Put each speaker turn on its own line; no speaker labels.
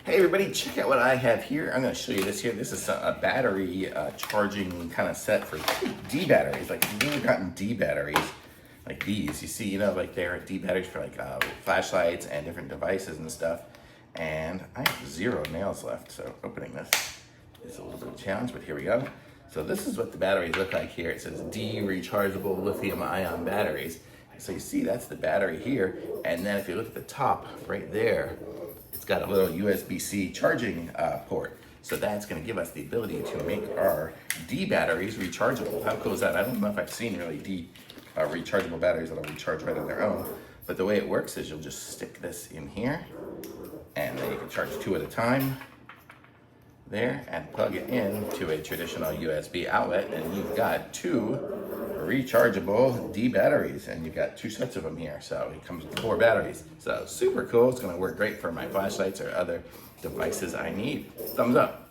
Hey everybody, check out what I have here. I'm going to show you this here. This is a battery charging kind of set for D batteries. Like if you've ever gotten D batteries like these, you see, like there are D batteries for like flashlights and different devices and stuff. And I have 0 nails left, so opening this is a little bit of a challenge, but here we go. So this is what the batteries look like here. It says D rechargeable lithium ion batteries. So you see that's the battery here. And then if you look at the top right there, it's got a little USB-C charging port. So that's gonna give us the ability to make our D batteries rechargeable. How cool is that? I don't know if I've seen really D rechargeable batteries that'll recharge right on their own. But the way it works is you'll just stick this in here and then you can charge 2 at a time there and plug it in to a traditional USB outlet, and you've got 2 rechargeable D batteries, and you've got 2 sets of them here. So it comes with 4 batteries. So super cool. It's going to work great for my flashlights or other devices I need. Thumbs up.